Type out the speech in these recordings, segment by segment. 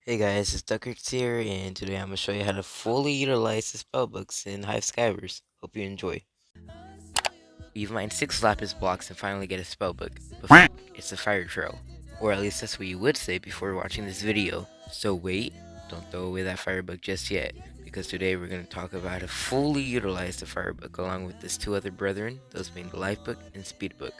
Hey guys, it's Duckers here, and today I'm going to show you how to fully utilize the spellbooks in Hive Skywars. Hope you enjoy. You find 6 lapis blocks and finally get a spellbook, but it's a fire trail. Or at least that's what you would say before watching this video. So wait, don't throw away that firebook just yet, because today we're going to talk about how to fully utilize the firebook along with its 2 other brethren, those being the lifebook and speedbook.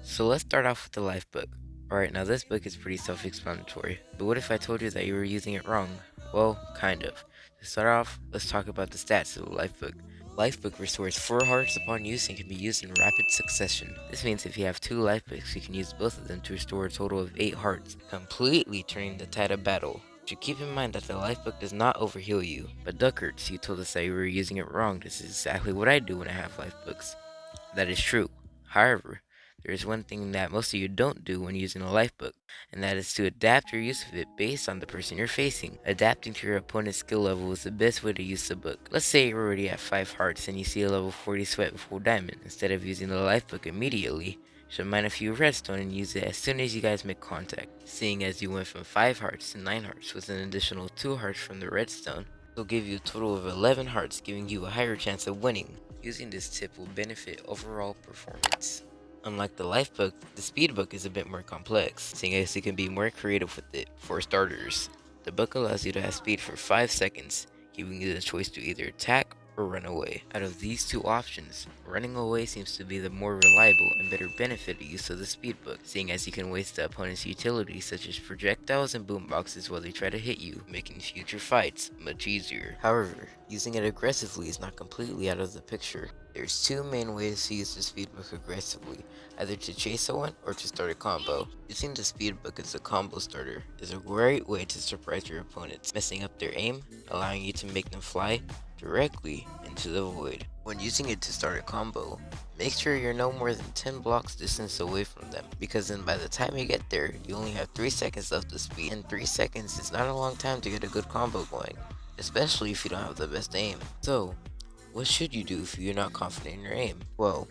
So let's start off with the life book. Alright, now this book is pretty self-explanatory, but what if I told you that you were using it wrong? Well, kind of. To start off, let's talk about the stats of the life book. Life book restores 4 hearts upon use and can be used in rapid succession. This means if you have 2 life books, you can use both of them to restore a total of 8 hearts, completely turning the tide of battle. You should keep in mind that the life book does not overheal you. But Duckards, you told us that you were using it wrong. This is exactly what I do when I have life books. That is true. However, there is one thing that most of you don't do when using a life book, and that is to adapt your use of it based on the person you're facing. Adapting to your opponent's skill level is the best way to use the book. Let's say you're already at 5 hearts and you see a level 40 sweat with full diamond. Instead of using the life book immediately, you should mine a few redstone and use it as soon as you guys make contact. Seeing as you went from 5 hearts to 9 hearts with an additional 2 hearts from the redstone, will give you a total of 11 hearts, giving you a higher chance of winning. Using this tip will benefit overall performance. Unlike the life book, the speed book is a bit more complex, seeing as you can be more creative with it. For starters, the book allows you to have speed for 5 seconds, giving you the choice to either attack or run away. Out of these 2 options, running away seems to be the more reliable and better benefit use of the speed book, seeing as you can waste the opponent's utilities such as projectiles and boomboxes while they try to hit you, making future fights much easier. However, using it aggressively is not completely out of the picture. There's 2 main ways to use the speedbook aggressively, either to chase someone or to start a combo. Using the speedbook as a combo starter is a great way to surprise your opponents, messing up their aim, allowing you to make them fly directly into the void. When using it to start a combo, make sure you're no more than 10 blocks distance away from them, because then by the time you get there, you only have 3 seconds left to speed, and 3 seconds is not a long time to get a good combo going, especially if you don't have the best aim. So, what should you do if you're not confident in your aim? Well,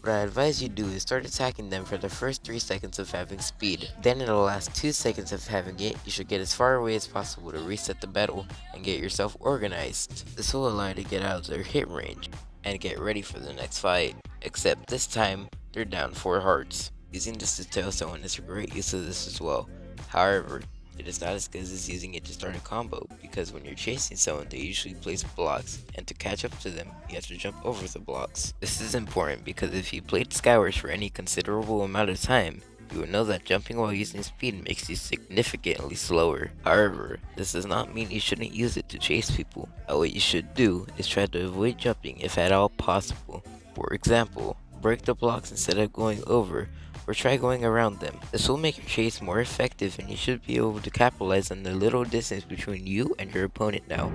what I advise you do is start attacking them for the first 3 seconds of having speed. Then in the last 2 seconds of having it, you should get as far away as possible to reset the battle and get yourself organized. This will allow you to get out of their hit range and get ready for the next fight. Except this time, they're down 4 hearts. Using this to tell someone is a great use of this as well. However, it is not as good as using it to start a combo, because when you're chasing someone, they usually place blocks, and to catch up to them, you have to jump over the blocks. This is important because if you played Skywars for any considerable amount of time, you will know that jumping while using speed makes you significantly slower. However, this does not mean you shouldn't use it to chase people. What you should do is try to avoid jumping if at all possible. For example, break the blocks instead of going over, or try going around them. This will make your chase more effective, and you should be able to capitalize on the little distance between you and your opponent now.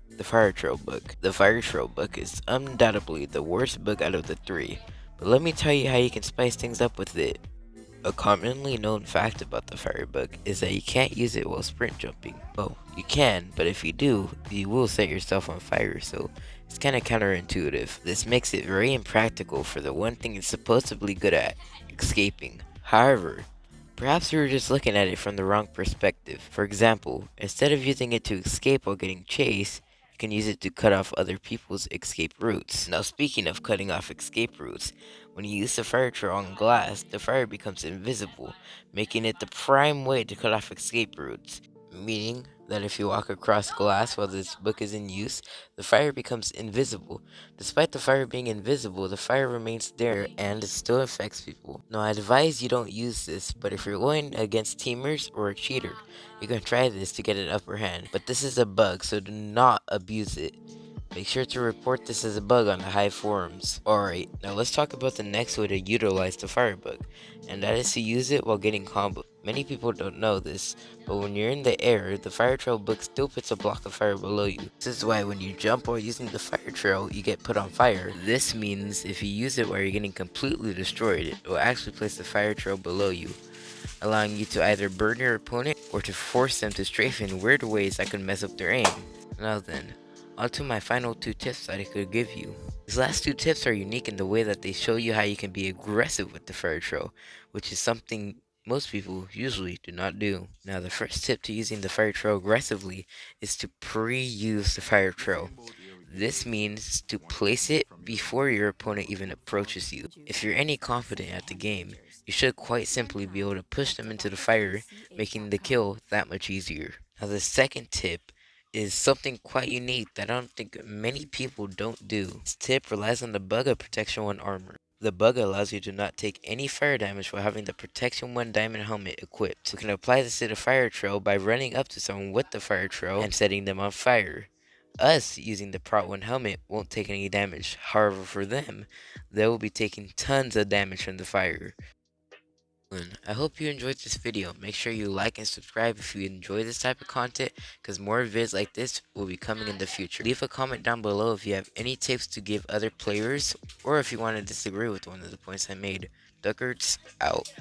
The Fire Trail book. The Fire Trail book is undoubtedly the worst book out of the 3, but let me tell you how you can spice things up with it. A commonly known fact about the fire book is that you can't use it while sprint jumping. Well, you can, but if you do, you will set yourself on fire, so it's kinda counterintuitive. This makes it very impractical for the one thing it's supposedly good at, escaping. However, perhaps you were just looking at it from the wrong perspective. For example, instead of using it to escape while getting chased, you can use it to cut off other people's escape routes. Now, speaking of cutting off escape routes, when you use the fire trail on glass, the fire becomes invisible, making it the prime way to cut off escape routes. Meaning that if you walk across glass while this book is in use, the fire becomes invisible. Despite the fire being invisible, the fire remains there and it still affects people. Now, I advise you don't use this, but if you're going against teamers or a cheater, you can try this to get an upper hand. But this is a bug, so do not abuse it. Make sure to report this as a bug on the Hive forums. Alright, now let's talk about the next way to utilize the fire bug, and that is to use it while getting comboed. Many people don't know this, but when you're in the air, the fire trail book still puts a block of fire below you. This is why when you jump while using the fire trail, you get put on fire. This means if you use it while you're getting completely destroyed, it will actually place the fire trail below you, allowing you to either burn your opponent or to force them to strafe in weird ways that could mess up their aim. Now then, on to my final 2 tips that I could give you. These last 2 tips are unique in the way that they show you how you can be aggressive with the fire trail, which is something most people usually do not do. Now, the first tip to using the fire trail aggressively is to pre-use the fire trail. This means to place it before your opponent even approaches you. If you're any confident at the game, you should quite simply be able to push them into the fire, making the kill that much easier. Now, the second tip is something quite unique that I don't think many people don't do. This tip relies on the bugga protection 1 armor. The bugga allows you to not take any fire damage while having the protection 1 diamond helmet equipped. You can apply this to the fire trail by running up to someone with the fire trail and setting them on fire. Us using the Prot 1 helmet won't take any damage. However, for them, they will be taking tons of damage from the fire. I hope you enjoyed this video. Make sure you like and subscribe if you enjoy this type of content, because more vids like this will be coming in the future. Leave a comment down below if you have any tips to give other players, or if you want to disagree with one of the points I made. Duckards out.